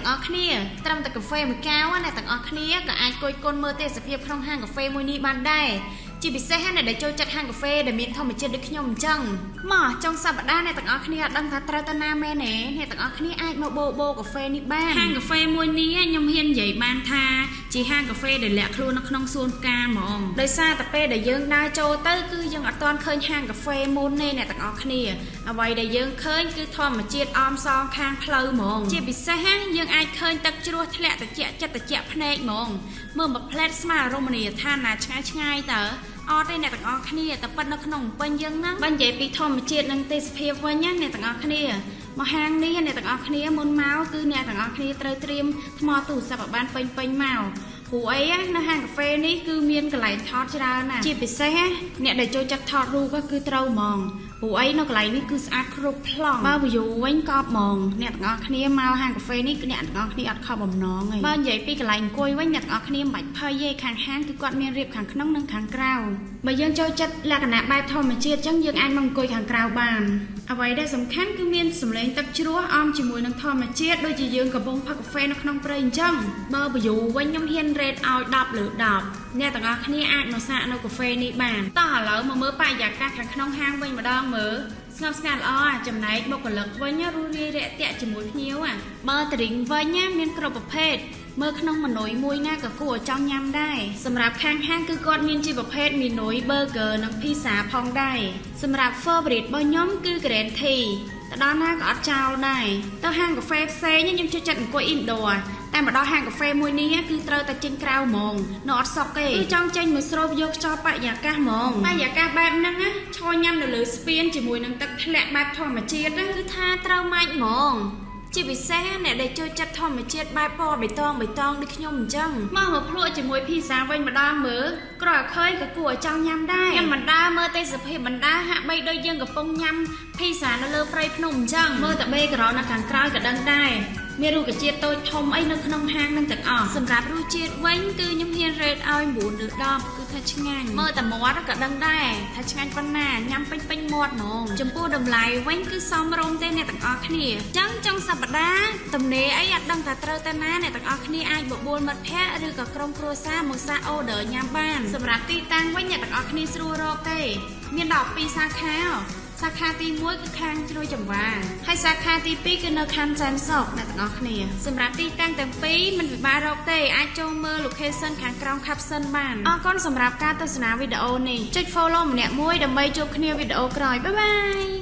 ទាំងអស់គ្នាត្រឹមតែកាហ្វេមួយកែវអ្នកទាំងអស់គ្នាក៏អាចគយគន់មើលទេសភាពក្នុងហាងកាហ្វេមួយនេះបានដែរជាពិសេសអ្នកដែលចូលចិត្តហាងកាហ្វេដែលមានធម្មជាតិដូចខ្ញុំអញ្ចឹងមកចុងសប្តាហ៍អ្នកទាំងអស់គ្នាអត់ដឹងថាត្រូវទៅណាមែនទេអ្នកទាំងអស់គ្នាអាចមកបូកាហ្វេនេះបានហាងកាហ្វេមួយនេះខ្ញុំហ៊ាននិយាយបានថាជាហាងកាហ្វេដែលលាក់ខ្លួននៅក្នុងសួនផ្កាហ្មងដោយសារតែពេលដែលយើងដើរចូលទៅគឺយើងអត់ទាន់ឃើញហាងកាហ្វេមុនទេអ្នកទាំងអស់គ្នាអ្វីដែលយើងឃើញគឺធម្មជាតិអមសងខាងផ្លូវហ្មងជាពិសេសយើងអាចឃើញទឹកជ្រោះធ្លាក់ត្រជាក់ចិត្តត្រជាក់ភ្នែកហ្មងមើលមកផ្លែតស្មារតីរមណីយដ្ឋានណាឆ្ងាយតើអត់ទេអ្នកទាំងអស់គ្នាតែប៉ុតនៅក្នុងពេញយើងហ្នឹងបើនិយាយពីធម្មជាតិនិងទេសភាពវិញណាអ្នកទាំងអស់គ្នាមកហាងនេះអ្នកទាំងអស់គ្នាមុនមកគឺអ្នកទាំងអស់គ្នាត្រូវត្រៀមថ្មទូរស័ព្ទឲ្យបានពេញមកព្រោះអីនៅហាងកាហ្វេនេះគឺមានកន្លែងថតច្រើនណាស់ជាពិសេសអ្នកដែលចូលចិត្តថតរូបគឺត្រូវហ្មងព្រោះអីនៅកន្លែងនេះគឺស្អាតគ្រប់ប្លង់បើ view វិញក៏ហ្មងអ្នកទាំងអស់គ្នាមកហាងកាហ្វេនេះគឺអ្នកទាំងអស់គ្នាអត់ខំបំណងទេបើនិយាយពីកន្លែងអង្គុយវិញអ្នកទាំងអស់គ្នាមិនបាច់ភ័យទេខាងហាងគឺគាត់មានរៀបខាងក្នុងនិងខាងក្រៅបើយើងចូលចិត្តលក្ខណៈបែបធម្មជាតិអញ្ចឹងយើងអាចមកអង្គុយខាងក្រៅបានអ្វីដែលសំខាន់គឺមានសម្លេងទឹកជ្រោះអមជាមួយនឹងធម្មជាតិដូចជាយើងកំពុងផឹកកាហ្វេនៅក្នុងព្រៃអញ្ចឹងបើ view វិញខ្ញុំហ៊ាន rate ឲ្យ10 លើ 10អ្នកទាំងអស់គ្នាអាចមកសាកនៅកាហ្វេនេះបានតោះឥឡូវមកមើលបរិយាកាសខាងក្នុងហាងវិញម្ដងមើលស្ងប់ស្ងាត់ល្អចំណែកបុគ្គលិកវិញរស់រាយរាក់ទាក់ជាមួយភ្ញៀវបើតរីងវិញមានគ្រប់ប្រភេទមើលក្នុងម៉ឺនុយមួយណាក៏គួរឲ្យចង់ញ៉ាំដែរសម្រាប់ខាងហាងគឺគាត់មានជាប្រភេទមីនុយ burger និង pizza ផងដែរសម្រាប់ favorite របស់ខ្ញុំគឺ green tea ទៅដល់ណាក៏អត់ចោលដែរទៅហាងកាហ្វេផ្សេងខ្ញុំចូលចិត្តអង្គុយ indoor តែមកដល់ហាងកាហ្វេមួយនេះគឺត្រូវតែចេញក្រៅហ្មងនៅអត់សុកទេគឺចង់ចេញមកស្រូបយកខ្យល់បរិយាកាសហ្មងបរិយាកាសបែបហ្នឹងឈរញ៉ាំនៅលើស្ពានជាមួយនឹងទឹកធ្លាក់បែបធម្មជាតិគឺថាត្រូវម៉េចហ្មងជាពិសេសអ្នកដែលចូលចិត្តធម្មជាតិបែបពណ៌បៃតងដូចខ្ញុំអញ្ចឹងមកភ្លក់ជាមួយភីហ្សាវិញម្ដងមើលក្រោយឃើញក៏គួរឲ្យចង់ញ៉ាំដែរខ្ញុំមិនដើរមើលទេសភាពមិនដើរហាក់បីដូចយើងកំពុងញ៉ាំភីហ្សានៅលើព្រៃភ្នំអញ្ចឹងមើលតែបេក្រនៅខាងក្រោយក៏ដឹងដែរមានរុក្ខជាតិតូចធំអីនៅក្នុងហាងនឹងទាំងអស់សម្រាប់រសជាតិវិញគឺខ្ញុំហ៊ាន rate ឲ្យ9 លើ 10គឺថាឆ្ងាញ់មើលតែមាត់ក៏ដឹងដែរថាឆ្ងាញ់ប៉ុណ្ណាញ៉ាំពេញមាត់ហ្មងចំពោះតម្លៃវិញគឺសមរម្យទេអ្នកទាំងអស់គ្នាអញ្ចឹងចុងសប្តាហ៍ទំនេរអីអត់ដឹងថាត្រូវទៅណាអ្នកទាំងអស់គ្នាអាចបបួលមិត្តភ័ក្តិឬក៏ក្រុមគ្រួសារមកសាក order ញ៉ាំបានសម្រាប់ទីតាំងវិញអ្នកទាំងអស់គ្នាស្រួលរកទេមានដល់2សាខាសាខាទី1គឺខាងជ្រោយចង្វាហើយសាខាទី2គឺនៅខាងសែនសុខអ្នកទាំងអស់គ្នាសម្រាប់ទីតាំងទាំងពីរមិនពិបាករកទេអាចចូលមើល location ខាងក្រោម caption បានអរគុណសម្រាប់ការទស្សនាវីដេអូនេះចុច follow ម្នាក់មួយដើម្បីជួបគ្នាវីដេអូក្រោយបាយបាយ